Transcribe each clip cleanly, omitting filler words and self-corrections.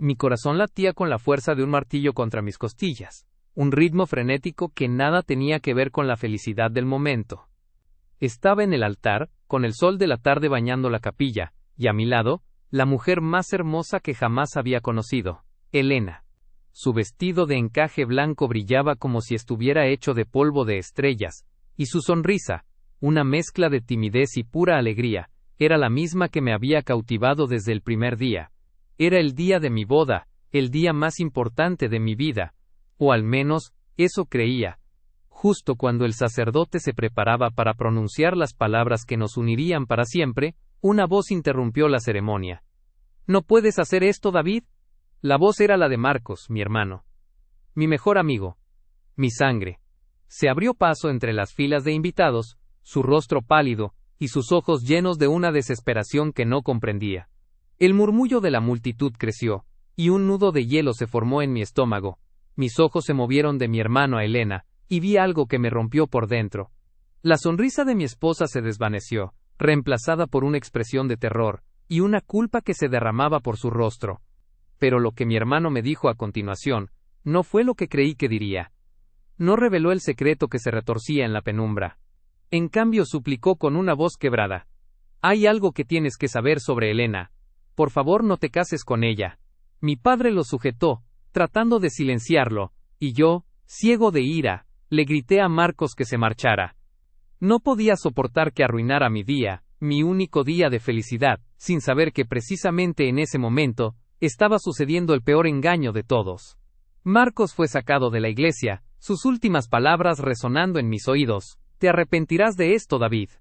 Mi corazón latía con la fuerza de un martillo contra mis costillas, un ritmo frenético que nada tenía que ver con la felicidad del momento. Estaba en el altar, con el sol de la tarde bañando la capilla, y a mi lado, la mujer más hermosa que jamás había conocido, Elena. Su vestido de encaje blanco brillaba como si estuviera hecho de polvo de estrellas, y su sonrisa, una mezcla de timidez y pura alegría, era la misma que me había cautivado desde el primer día. Era el día de mi boda, el día más importante de mi vida, o al menos, eso creía. Justo cuando el sacerdote se preparaba para pronunciar las palabras que nos unirían para siempre, una voz interrumpió la ceremonia. «¿No puedes hacer esto, David?» La voz era la de Marcos, mi hermano. Mi mejor amigo. Mi sangre. Se abrió paso entre las filas de invitados, su rostro pálido, y sus ojos llenos de una desesperación que no comprendía. El murmullo de la multitud creció, y un nudo de hielo se formó en mi estómago. Mis ojos se movieron de mi hermano a Elena, y vi algo que me rompió por dentro. La sonrisa de mi esposa se desvaneció, reemplazada por una expresión de terror, y una culpa que se derramaba por su rostro. Pero lo que mi hermano me dijo a continuación, no fue lo que creí que diría. No reveló el secreto que se retorcía en la penumbra. En cambio suplicó con una voz quebrada. «Hay algo que tienes que saber sobre Elena. Por favor no te cases con ella». Mi padre lo sujetó, tratando de silenciarlo, y yo, ciego de ira, le grité a Marcos que se marchara. No podía soportar que arruinara mi día, mi único día de felicidad, sin saber que precisamente en ese momento, estaba sucediendo el peor engaño de todos. Marcos fue sacado de la iglesia, sus últimas palabras resonando en mis oídos. «Te arrepentirás de esto, David».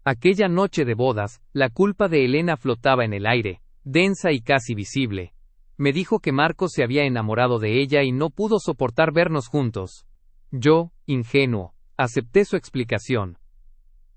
Aquella noche de bodas, la culpa de Elena flotaba en el aire, densa y casi visible. Me dijo que Marcos se había enamorado de ella y no pudo soportar vernos juntos. Yo, ingenuo, acepté su explicación.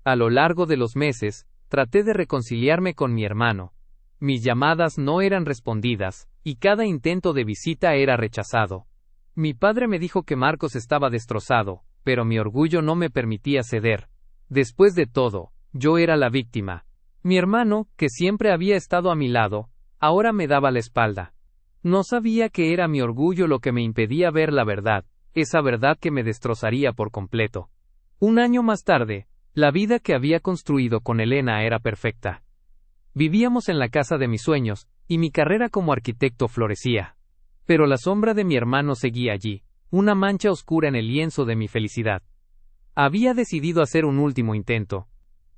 A lo largo de los meses, traté de reconciliarme con mi hermano. Mis llamadas no eran respondidas, y cada intento de visita era rechazado. Mi padre me dijo que Marcos estaba destrozado, pero mi orgullo no me permitía ceder. Después de todo, yo era la víctima. Mi hermano, que siempre había estado a mi lado, ahora me daba la espalda. No sabía que era mi orgullo lo que me impedía ver la verdad, esa verdad que me destrozaría por completo. Un año más tarde, la vida que había construido con Elena era perfecta. Vivíamos en la casa de mis sueños, y mi carrera como arquitecto florecía. Pero la sombra de mi hermano seguía allí, una mancha oscura en el lienzo de mi felicidad. Había decidido hacer un último intento.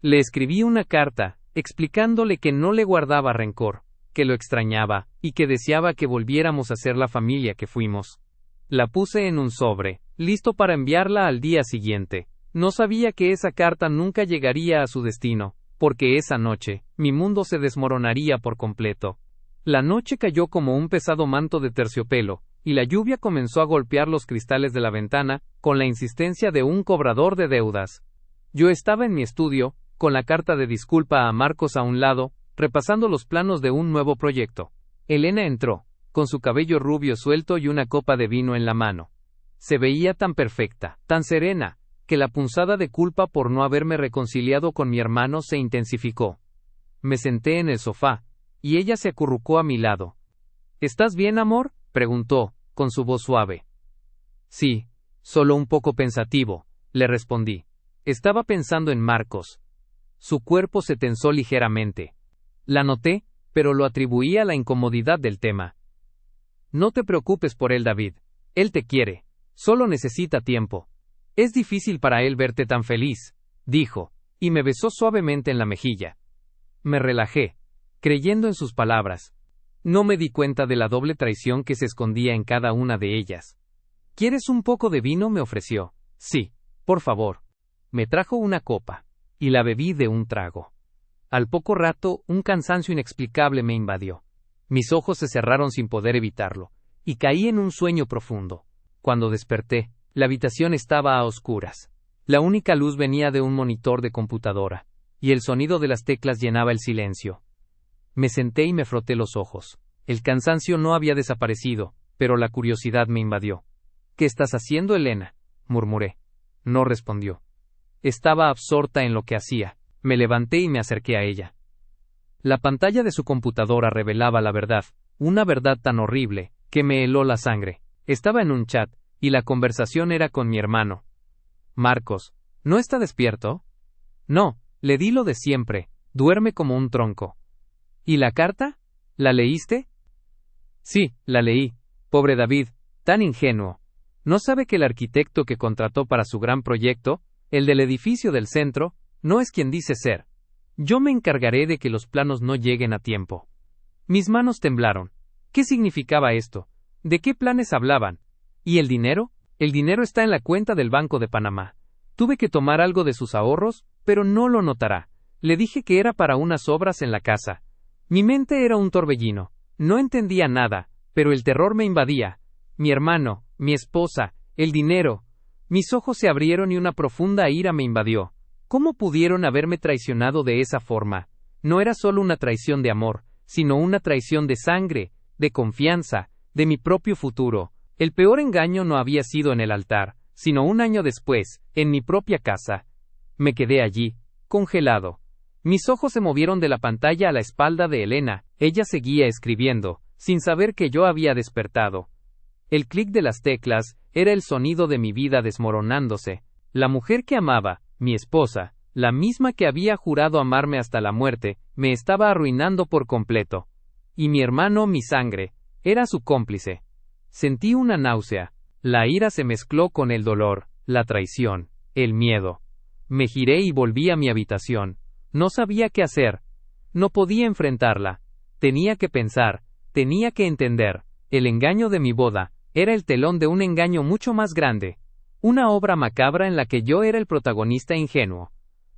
Le escribí una carta, explicándole que no le guardaba rencor, que lo extrañaba, y que deseaba que volviéramos a ser la familia que fuimos. La puse en un sobre, listo para enviarla al día siguiente. No sabía que esa carta nunca llegaría a su destino, porque esa noche, mi mundo se desmoronaría por completo. La noche cayó como un pesado manto de terciopelo, y la lluvia comenzó a golpear los cristales de la ventana, con la insistencia de un cobrador de deudas. Yo estaba en mi estudio, con la carta de disculpa a Marcos a un lado, repasando los planos de un nuevo proyecto. Elena entró, con su cabello rubio suelto y una copa de vino en la mano. Se veía tan perfecta, tan serena, que la punzada de culpa por no haberme reconciliado con mi hermano se intensificó. Me senté en el sofá, y ella se acurrucó a mi lado. «¿Estás bien, amor?», preguntó, con su voz suave. «Sí, solo un poco pensativo», le respondí. Estaba pensando en Marcos. Su cuerpo se tensó ligeramente. La noté, pero lo atribuí a la incomodidad del tema. «No te preocupes por él, David. Él te quiere. Solo necesita tiempo. Es difícil para él verte tan feliz», dijo, y me besó suavemente en la mejilla. Me relajé, creyendo en sus palabras. No me di cuenta de la doble traición que se escondía en cada una de ellas. «¿Quieres un poco de vino?», me ofreció. «Sí, por favor». Me trajo una copa, y la bebí de un trago. Al poco rato, un cansancio inexplicable me invadió. Mis ojos se cerraron sin poder evitarlo, y caí en un sueño profundo. Cuando desperté, la habitación estaba a oscuras. La única luz venía de un monitor de computadora, y el sonido de las teclas llenaba el silencio. Me senté y me froté los ojos. El cansancio no había desaparecido, pero la curiosidad me invadió. «¿Qué estás haciendo, Elena?», murmuré. No respondió. Estaba absorta en lo que hacía. Me levanté y me acerqué a ella. La pantalla de su computadora revelaba la verdad, Una verdad tan horrible, que me heló la sangre. Estaba en un chat, y la conversación era con mi hermano. Marcos, ¿no está despierto? No, le di lo de siempre, duerme como un tronco. ¿Y la carta? ¿La leíste? Sí, la leí. Pobre David, tan ingenuo. ¿No sabe que el arquitecto que contrató para su gran proyecto, el del edificio del centro, no es quien dice ser? Yo me encargaré de que los planos no lleguen a tiempo. Mis manos temblaron. ¿Qué significaba esto? ¿De qué planes hablaban? ¿Y el dinero? El dinero está en la cuenta del Banco de Panamá. Tuve que tomar algo de sus ahorros, pero no lo notará. Le dije que era para unas obras en la casa. Mi mente era un torbellino. No entendía nada, pero el terror me invadía. Mi hermano, mi esposa, el dinero. Mis ojos se abrieron y una profunda ira me invadió. ¿Cómo pudieron haberme traicionado de esa forma? No era solo una traición de amor, sino una traición de sangre, de confianza, de mi propio futuro. El peor engaño no había sido en el altar, sino un año después, en mi propia casa. Me quedé allí, congelado. Mis ojos se movieron de la pantalla a la espalda de Elena. Ella seguía escribiendo, sin saber que yo había despertado. El clic de las teclas era el sonido de mi vida desmoronándose. La mujer que amaba, mi esposa, la misma que había jurado amarme hasta la muerte, me estaba arruinando por completo. Y mi hermano, mi sangre, era su cómplice. Sentí una náusea. La ira se mezcló con el dolor, la traición, el miedo. Me giré y volví a mi habitación. No sabía qué hacer. No podía enfrentarla. Tenía que pensar, tenía que entender. El engaño de mi boda era el telón de un engaño mucho más grande. Una obra macabra en la que yo era el protagonista ingenuo.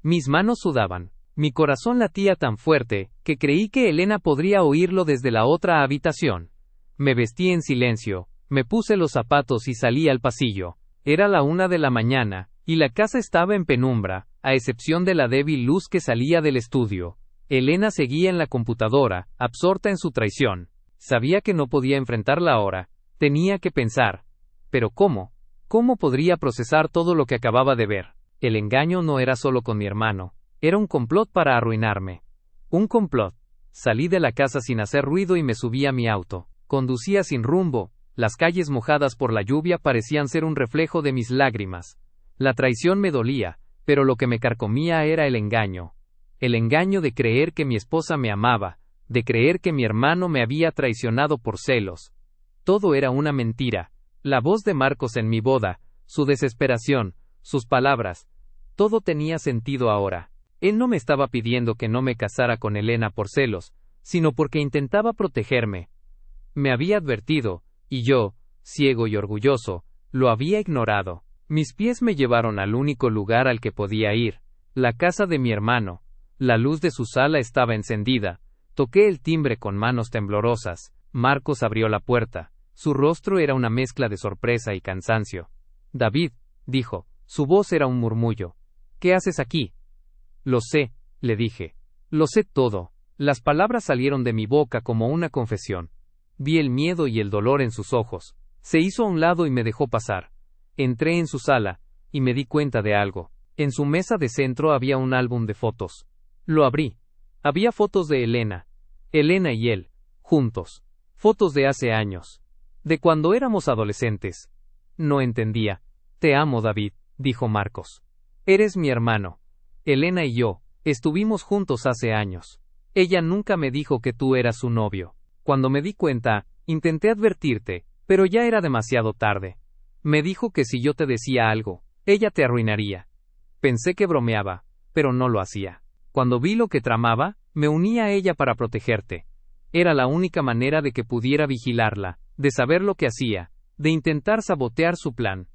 Mis manos sudaban. Mi corazón latía tan fuerte, que creí que Elena podría oírlo desde la otra habitación. Me vestí en silencio, me puse los zapatos y salí al pasillo. Era la 1 de la mañana, y la casa estaba en penumbra, a excepción de la débil luz que salía del estudio. Elena seguía en la computadora, absorta en su traición. Sabía que no podía enfrentarla ahora. Tenía que pensar. ¿Pero cómo? ¿Cómo podría procesar todo lo que acababa de ver? El engaño no era solo con mi hermano. Era un complot para arruinarme. Un complot. Salí de la casa sin hacer ruido y me subí a mi auto. Conducía sin rumbo. Las calles mojadas por la lluvia parecían ser un reflejo de mis lágrimas. La traición me dolía, pero lo que me carcomía era el engaño. El engaño de creer que mi esposa me amaba, de creer que mi hermano me había traicionado por celos. Todo era una mentira. La voz de Marcos en mi boda, su desesperación, sus palabras, todo tenía sentido ahora. Él no me estaba pidiendo que no me casara con Elena por celos, sino porque intentaba protegerme. Me había advertido, y yo, ciego y orgulloso, lo había ignorado. Mis pies me llevaron al único lugar al que podía ir, la casa de mi hermano. La luz de su sala estaba encendida. Toqué el timbre con manos temblorosas. Marcos abrió la puerta. Su rostro era una mezcla de sorpresa y cansancio. David, dijo, su voz era un murmullo. ¿Qué haces aquí? Lo sé, le dije. Lo sé todo. Las palabras salieron de mi boca como una confesión. Vi el miedo y el dolor en sus ojos. Se hizo a un lado y me dejó pasar. Entré en su sala, y me di cuenta de algo. En su mesa de centro había un álbum de fotos. Lo abrí. Había fotos de Elena. Elena y él, juntos. Fotos de hace años. De cuando éramos adolescentes. No entendía. Te amo, David, dijo Marcos. Eres mi hermano. Elena y yo, estuvimos juntos hace años. Ella nunca me dijo que tú eras su novio. Cuando me di cuenta, intenté advertirte, pero ya era demasiado tarde. Me dijo que si yo te decía algo, ella te arruinaría. Pensé que bromeaba, pero no lo hacía. Cuando vi lo que tramaba, me uní a ella para protegerte. Era la única manera de que pudiera vigilarla, de saber lo que hacía, de intentar sabotear su plan.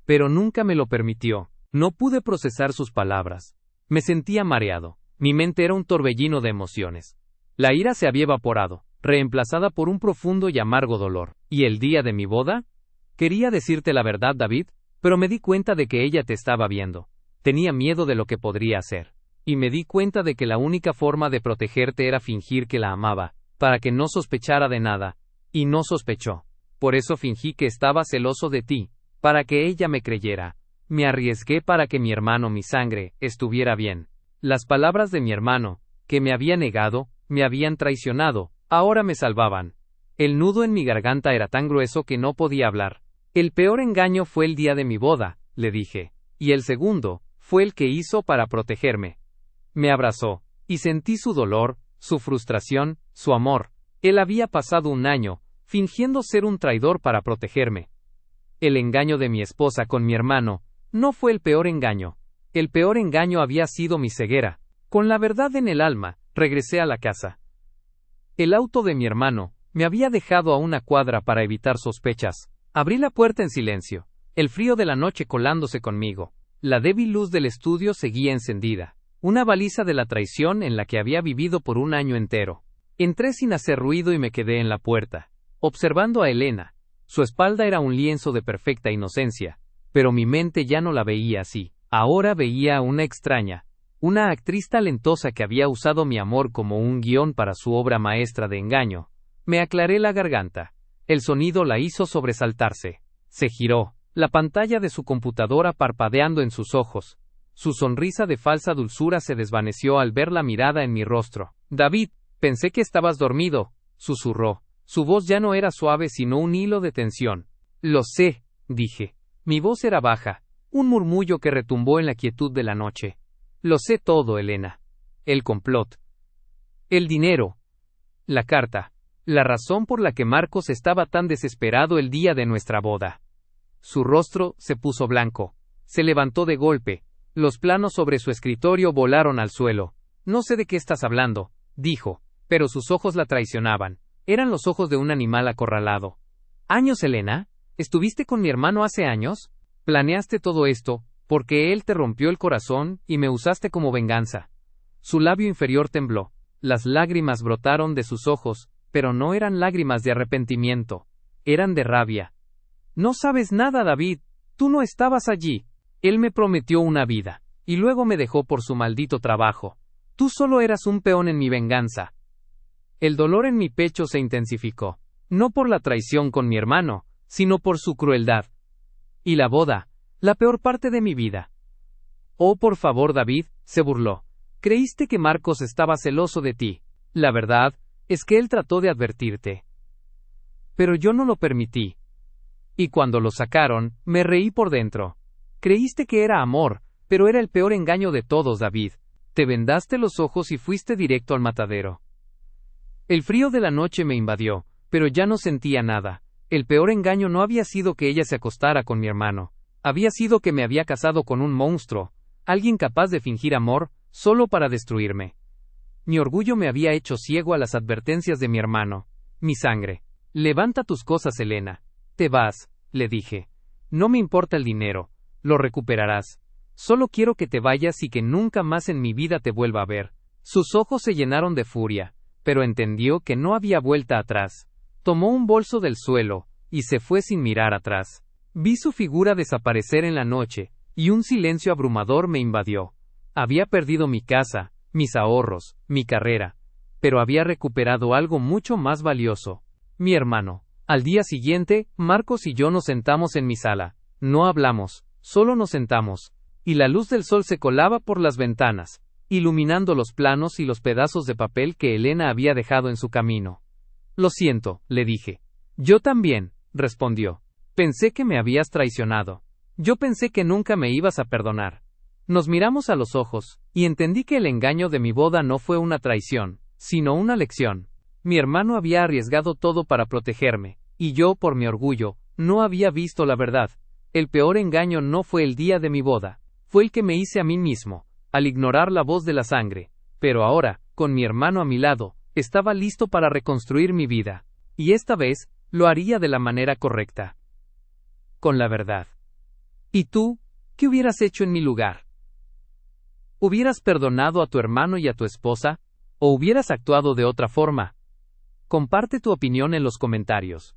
Pero nunca me lo permitió. No pude procesar sus palabras. Me sentía mareado. Mi mente era un torbellino de emociones. La ira se había evaporado, reemplazada por un profundo y amargo dolor. ¿Y el día de mi boda? Quería decirte la verdad, David, pero me di cuenta de que ella te estaba viendo. Tenía miedo de lo que podría hacer. Y me di cuenta de que la única forma de protegerte era fingir que la amaba, para que no sospechara de nada. Y no sospechó. Por eso fingí que estaba celoso de ti, para que ella me creyera. Me arriesgué para que mi hermano, mi sangre, estuviera bien. Las palabras de mi hermano, que me había negado, me habían traicionado, ahora me salvaban. El nudo en mi garganta era tan grueso que no podía hablar. El peor engaño fue el día de mi boda, le dije, y el segundo fue el que hizo para protegerme. Me abrazó, y sentí su dolor, su frustración, su amor. Él había pasado un año, fingiendo ser un traidor para protegerme. El engaño de mi esposa con mi hermano no fue el peor engaño. El peor engaño había sido mi ceguera. Con la verdad en el alma, regresé a la casa. El auto de mi hermano me había dejado a una cuadra para evitar sospechas. Abrí la puerta en silencio, el frío de la noche colándose conmigo. La débil luz del estudio seguía encendida. Una baliza de la traición en la que había vivido por un año entero. Entré sin hacer ruido y me quedé en la puerta, observando a Elena. Su espalda era un lienzo de perfecta inocencia, pero mi mente ya no la veía así. Ahora veía a una extraña, una actriz talentosa que había usado mi amor como un guión para su obra maestra de engaño. Me aclaré la garganta. El sonido la hizo sobresaltarse. Se giró, la pantalla de su computadora parpadeando en sus ojos. Su sonrisa de falsa dulzura se desvaneció al ver la mirada en mi rostro. David, pensé que estabas dormido, susurró. Su voz ya no era suave sino un hilo de tensión. Lo sé, dije. Mi voz era baja, un murmullo que retumbó en la quietud de la noche. Lo sé todo, Elena. El complot. El dinero. La carta. La razón por la que Marcos estaba tan desesperado el día de nuestra boda. Su rostro se puso blanco. Se levantó de golpe. Los planos sobre su escritorio volaron al suelo. No sé de qué estás hablando, dijo, pero sus ojos la traicionaban. Eran los ojos de un animal acorralado. ¿Años, Elena? ¿Estuviste con mi hermano hace años? Planeaste todo esto, porque él te rompió el corazón y me usaste como venganza. Su labio inferior tembló. Las lágrimas brotaron de sus ojos, pero no eran lágrimas de arrepentimiento. Eran de rabia. No sabes nada, David. Tú no estabas allí. Él me prometió una vida, y luego me dejó por su maldito trabajo. Tú solo eras un peón en mi venganza. El dolor en mi pecho se intensificó, no por la traición con mi hermano, sino por su crueldad. Y la boda, la peor parte de mi vida. Oh, por favor, David, se burló. Creíste que Marcos estaba celoso de ti. La verdad es que él trató de advertirte. Pero yo no lo permití. Y cuando lo sacaron, me reí por dentro. Creíste que era amor, pero era el peor engaño de todos, David. Te vendaste los ojos y fuiste directo al matadero. El frío de la noche me invadió, pero ya no sentía nada. El peor engaño no había sido que ella se acostara con mi hermano. Había sido que me había casado con un monstruo, alguien capaz de fingir amor, solo para destruirme. Mi orgullo me había hecho ciego a las advertencias de mi hermano. Mi sangre. Levanta tus cosas, Elena. Te vas, le dije. No me importa el dinero. Lo recuperarás. Solo quiero que te vayas y que nunca más en mi vida te vuelva a ver. Sus ojos se llenaron de furia, pero entendió que no había vuelta atrás. Tomó un bolso del suelo, y se fue sin mirar atrás. Vi su figura desaparecer en la noche, y un silencio abrumador me invadió. Había perdido mi casa, mis ahorros, mi carrera, pero había recuperado algo mucho más valioso. Mi hermano. Al día siguiente, Marcos y yo nos sentamos en mi sala. No hablamos, solo nos sentamos, y la luz del sol se colaba por las ventanas, iluminando los planos y los pedazos de papel que Elena había dejado en su camino. Lo siento, le dije. Yo también, respondió. Pensé que me habías traicionado. Yo pensé que nunca me ibas a perdonar. Nos miramos a los ojos, y entendí que el engaño de mi boda no fue una traición, sino una lección. Mi hermano había arriesgado todo para protegerme, y yo, por mi orgullo, no había visto la verdad. El peor engaño no fue el día de mi boda, fue el que me hice a mí mismo, al ignorar la voz de la sangre. Pero ahora, con mi hermano a mi lado, estaba listo para reconstruir mi vida. Y esta vez, lo haría de la manera correcta. Con la verdad. ¿Y tú? ¿Qué hubieras hecho en mi lugar? ¿Hubieras perdonado a tu hermano y a tu esposa? ¿O hubieras actuado de otra forma? Comparte tu opinión en los comentarios.